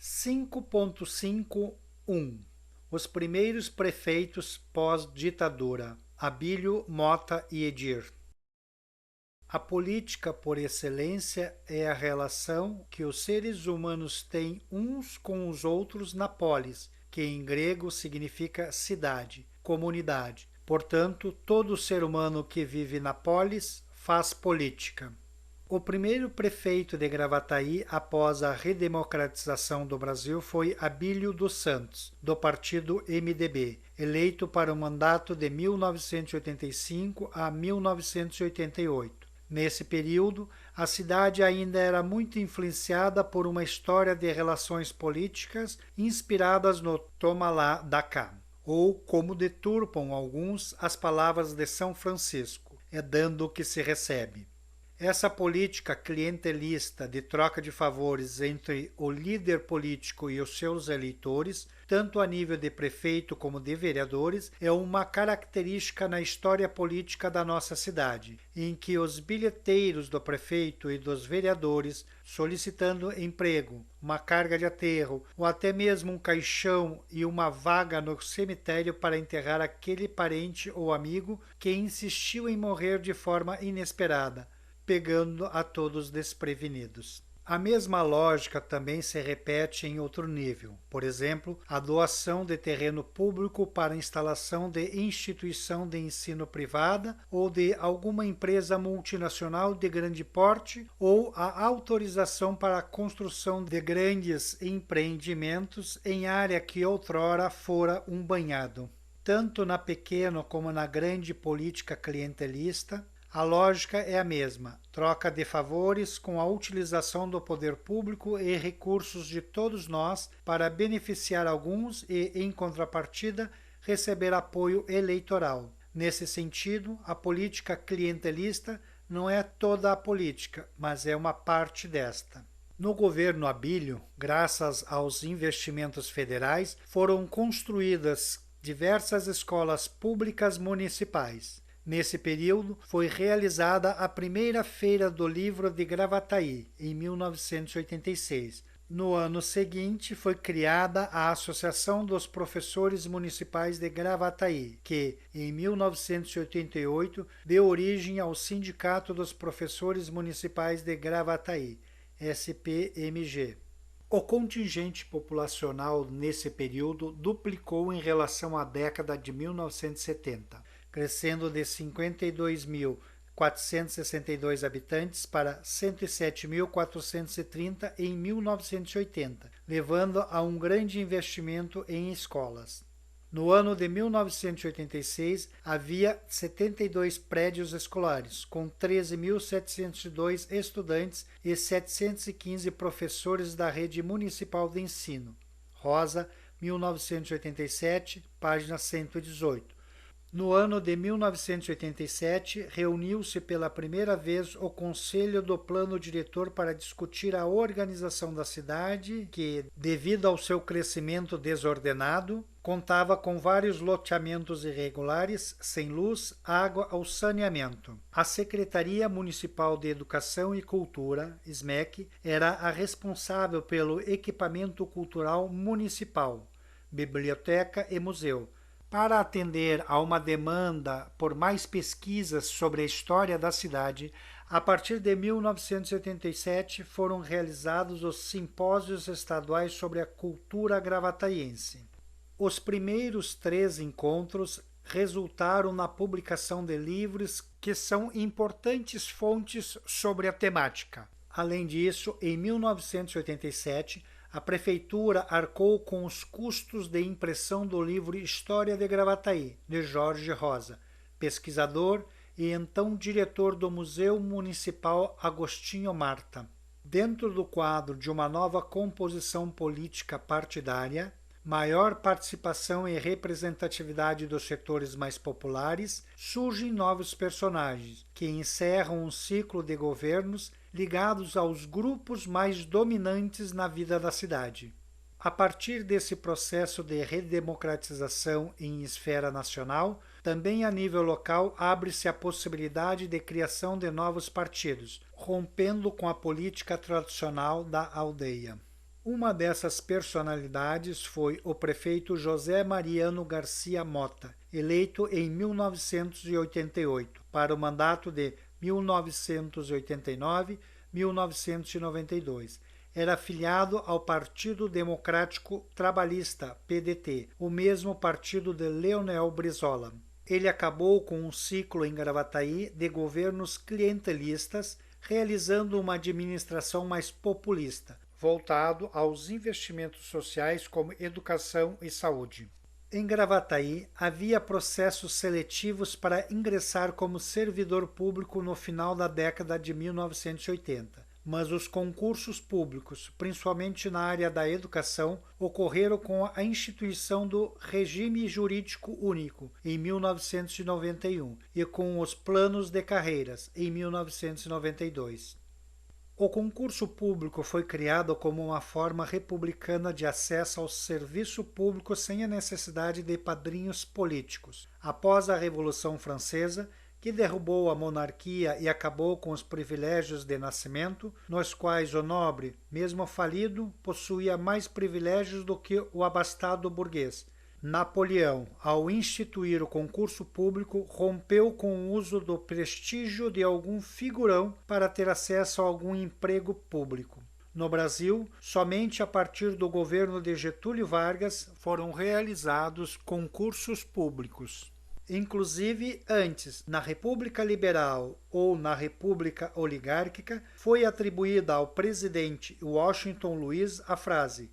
5.5.1 Os primeiros prefeitos pós-ditadura, Abílio, Mota e Edir. A política por excelência é a relação que os seres humanos têm uns com os outros na polis, que em grego significa cidade, comunidade. Portanto, todo ser humano que vive na polis faz política. O primeiro prefeito de Gravataí após a redemocratização do Brasil foi Abílio dos Santos, do partido MDB, eleito para o mandato de 1985 a 1988. Nesse período, a cidade ainda era muito influenciada por uma história de relações políticas inspiradas no toma lá da cá, ou como deturpam alguns as palavras de São Francisco, é dando o que se recebe. Essa política clientelista de troca de favores entre o líder político e os seus eleitores, tanto a nível de prefeito como de vereadores, é uma característica na história política da nossa cidade, em que os bilheteiros do prefeito e dos vereadores, solicitando emprego, uma carga de aterro ou até mesmo um caixão e uma vaga no cemitério para enterrar aquele parente ou amigo que insistiu em morrer de forma inesperada, pegando a todos desprevenidos. A mesma lógica também se repete em outro nível, por exemplo, a doação de terreno público para a instalação de instituição de ensino privada ou de alguma empresa multinacional de grande porte ou a autorização para a construção de grandes empreendimentos em área que outrora fora um banhado. Tanto na pequena como na grande política clientelista, a lógica é a mesma, troca de favores com a utilização do poder público e recursos de todos nós para beneficiar alguns e, em contrapartida, receber apoio eleitoral. Nesse sentido, a política clientelista não é toda a política, mas é uma parte desta. No governo Abílio, graças aos investimentos federais, foram construídas diversas escolas públicas municipais. Nesse período, foi realizada a primeira Feira do Livro de Gravataí, em 1986. No ano seguinte, foi criada a Associação dos Professores Municipais de Gravataí, que, em 1988, deu origem ao Sindicato dos Professores Municipais de Gravataí, SPMG. O contingente populacional nesse período duplicou em relação à década de 1970. Crescendo de 52.462 habitantes para 107.430 em 1980, levando a um grande investimento em escolas. No ano de 1986, havia 72 prédios escolares, com 13.702 estudantes e 715 professores da rede municipal de ensino. Rosa, 1987, página 118. No ano de 1987, reuniu-se pela primeira vez o Conselho do Plano Diretor para discutir a organização da cidade, que, devido ao seu crescimento desordenado, contava com vários loteamentos irregulares, sem luz, água ou saneamento. A Secretaria Municipal de Educação e Cultura, SMEC, era a responsável pelo equipamento cultural municipal, biblioteca e museu. Para atender a uma demanda por mais pesquisas sobre a história da cidade, a partir de 1987 foram realizados os simpósios estaduais sobre a cultura gravataiense. Os primeiros 3 encontros resultaram na publicação de livros que são importantes fontes sobre a temática. Além disso, em 1987, a prefeitura arcou com os custos de impressão do livro História de Gravataí, de Jorge Rosa, pesquisador e então diretor do Museu Municipal Agostinho Marta. Dentro do quadro de uma nova composição política partidária, maior participação e representatividade dos setores mais populares, surgem novos personagens, que encerram um ciclo de governos ligados aos grupos mais dominantes na vida da cidade. A partir desse processo de redemocratização em esfera nacional, também a nível local abre-se a possibilidade de criação de novos partidos, rompendo com a política tradicional da aldeia. Uma dessas personalidades foi o prefeito José Mariano Garcia Mota, eleito em 1988 para o mandato de 1989-1992. Era afiliado ao Partido Democrático Trabalhista, PDT, o mesmo partido de Leonel Brizola. Ele acabou com um ciclo em Gravataí de governos clientelistas, realizando uma administração mais populista, voltado aos investimentos sociais como educação e saúde. Em Gravataí, havia processos seletivos para ingressar como servidor público no final da década de 1980. Mas os concursos públicos, principalmente na área da educação, ocorreram com a instituição do Regime Jurídico Único, em 1991, e com os planos de carreiras, em 1992. O concurso público foi criado como uma forma republicana de acesso ao serviço público sem a necessidade de padrinhos políticos. Após a Revolução Francesa, que derrubou a monarquia e acabou com os privilégios de nascimento, nos quais o nobre, mesmo falido, possuía mais privilégios do que o abastado burguês. Napoleão, ao instituir o concurso público, rompeu com o uso do prestígio de algum figurão para ter acesso a algum emprego público. No Brasil, somente a partir do governo de Getúlio Vargas foram realizados concursos públicos. Inclusive, antes, na República Liberal ou na República Oligárquica, foi atribuída ao presidente Washington Luiz a frase: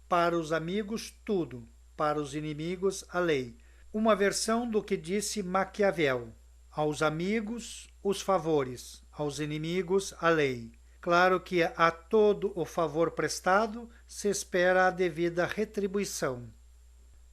"Para os amigos, tudo, para os inimigos, a lei", uma versão do que disse Maquiavel: "Aos amigos, os favores, aos inimigos, a lei". Claro que a todo o favor prestado se espera a devida retribuição.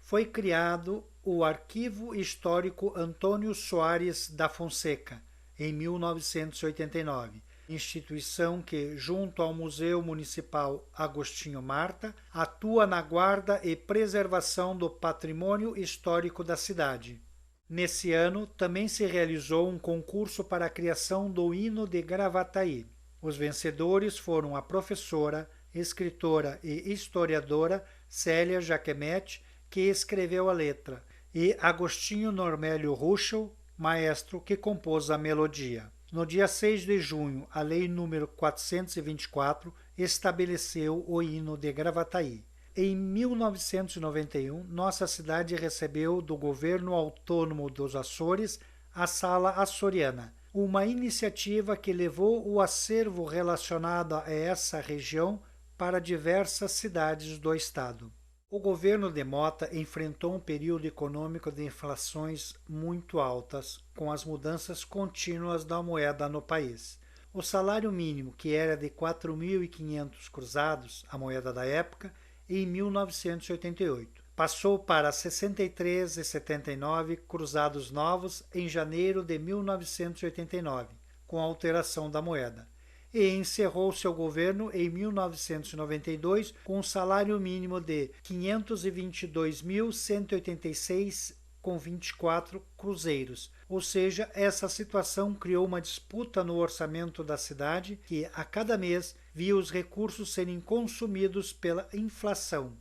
Foi criado o Arquivo Histórico Antônio Soares da Fonseca, em 1989, instituição que, junto ao Museu Municipal Agostinho Marta, atua na guarda e preservação do patrimônio histórico da cidade. Nesse ano, também se realizou um concurso para a criação do hino de Gravataí. Os vencedores foram a professora, escritora e historiadora Célia Jaquemete, que escreveu a letra, e Agostinho Normélio Ruschel, maestro que compôs a melodia. No dia 6 de junho, a Lei nº 424 estabeleceu o hino de Gravataí. Em 1991, nossa cidade recebeu do Governo Autônomo dos Açores a Sala Açoriana, uma iniciativa que levou o acervo relacionado a essa região para diversas cidades do estado. O governo de Mota enfrentou um período econômico de inflações muito altas, com as mudanças contínuas da moeda no país. O salário mínimo, que era de 4.500 cruzados, a moeda da época, em 1988, passou para 63,79 cruzados novos em janeiro de 1989, com a alteração da moeda. E encerrou seu governo em 1992 com um salário mínimo de 522.186,24 cruzeiros. Ou seja, essa situação criou uma disputa no orçamento da cidade que, a cada mês, via os recursos serem consumidos pela inflação.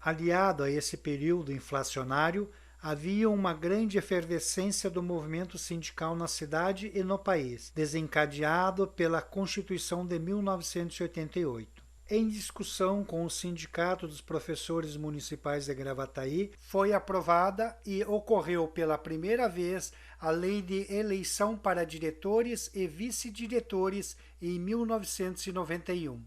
Aliado a esse período inflacionário, havia uma grande efervescência do movimento sindical na cidade e no país, desencadeado pela Constituição de 1988. Em discussão com o Sindicato dos Professores Municipais de Gravataí, foi aprovada e ocorreu pela primeira vez a Lei de Eleição para Diretores e Vice-Diretores em 1991.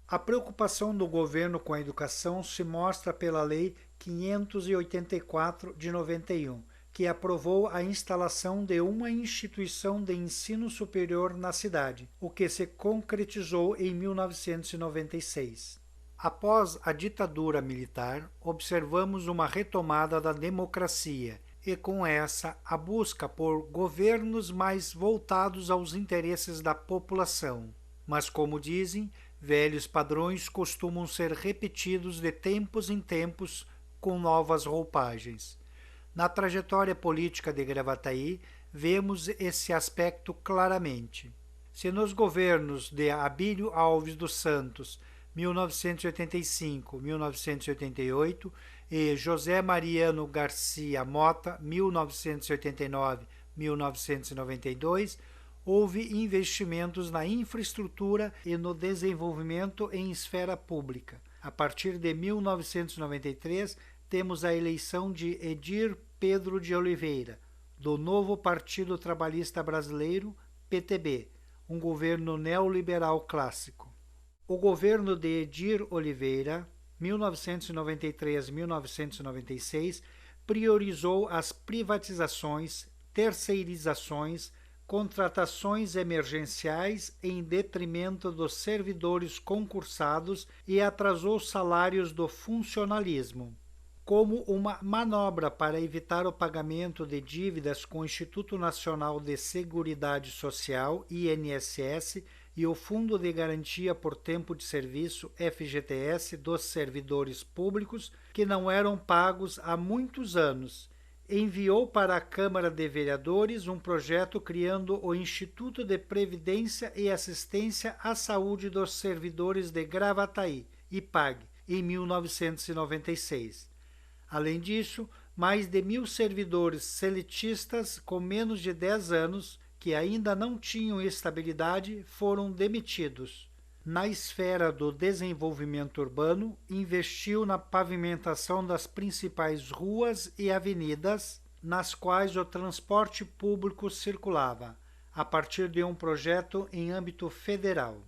A preocupação do governo com a educação se mostra pela Lei 584 de 91, que aprovou a instalação de uma instituição de ensino superior na cidade, o que se concretizou em 1996. Após a ditadura militar, observamos uma retomada da democracia e, com essa, a busca por governos mais voltados aos interesses da população. Mas, como dizem, velhos padrões costumam ser repetidos de tempos em tempos com novas roupagens. Na trajetória política de Gravataí, vemos esse aspecto claramente. Se nos governos de Abílio Alves dos Santos 1985-1988 e José Mariano Garcia Mota, 1989-1992, houve investimentos na infraestrutura e no desenvolvimento em esfera pública. A partir de 1993, temos a eleição de Edir Pedro de Oliveira, do Novo Partido Trabalhista Brasileiro, PTB, um governo neoliberal clássico. O governo de Edir Oliveira, 1993-1996, priorizou as privatizações, terceirizações, contratações emergenciais em detrimento dos servidores concursados e atrasou os salários do funcionalismo. Como uma manobra para evitar o pagamento de dívidas com o Instituto Nacional de Seguridade Social, INSS, e o Fundo de Garantia por Tempo de Serviço, FGTS, dos servidores públicos, que não eram pagos há muitos anos, enviou para a Câmara de Vereadores um projeto criando o Instituto de Previdência e Assistência à Saúde dos Servidores de Gravataí, IPAG, em 1996. Além disso, mais de 1.000 servidores seletistas com menos de 10 anos, que ainda não tinham estabilidade, foram demitidos. Na esfera do desenvolvimento urbano, investiu na pavimentação das principais ruas e avenidas nas quais o transporte público circulava, a partir de um projeto em âmbito federal.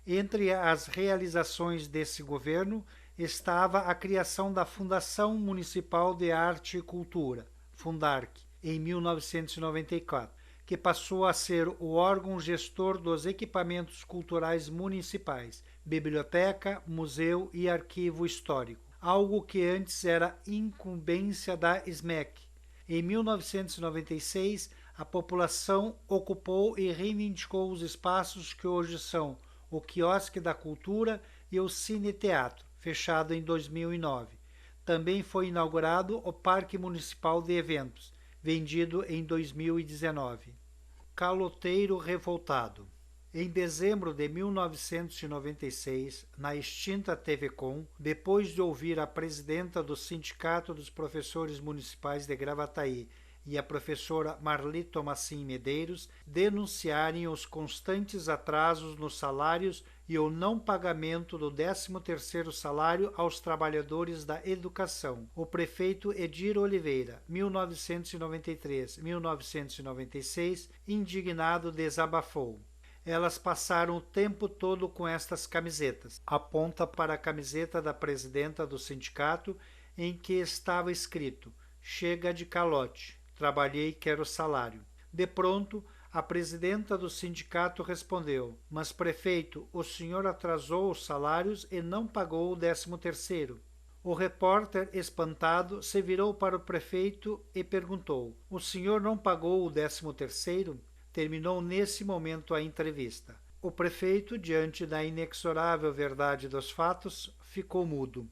Entre as realizações desse governo estava a criação da Fundação Municipal de Arte e Cultura, Fundarc, em 1994, que passou a ser o órgão gestor dos equipamentos culturais municipais, biblioteca, museu e arquivo histórico, algo que antes era incumbência da SMEC. Em 1996, a população ocupou e reivindicou os espaços que hoje são o Quiosque da Cultura e o Cine Teatro, fechado em 2009. Também foi inaugurado o Parque Municipal de Eventos, vendido em 2019. Caloteiro revoltado. Em dezembro de 1996, na extinta TV-Com, depois de ouvir a presidenta do Sindicato dos Professores Municipais de Gravataí e a professora Marli Tomassim Medeiros denunciarem os constantes atrasos nos salários e o não pagamento do 13º salário aos trabalhadores da educação. O prefeito Edir Oliveira, 1993-1996, indignado, desabafou. Elas passaram o tempo todo com estas camisetas. Aponta para a camiseta da presidenta do sindicato, em que estava escrito: "Chega de calote, trabalhei, quero salário". De pronto, a presidenta do sindicato respondeu: "Mas, prefeito, o senhor atrasou os salários e não pagou o 13º". O repórter, espantado, se virou para o prefeito e perguntou: "O senhor não pagou o 13º?" Terminou nesse momento a entrevista. O prefeito, diante da inexorável verdade dos fatos, ficou mudo.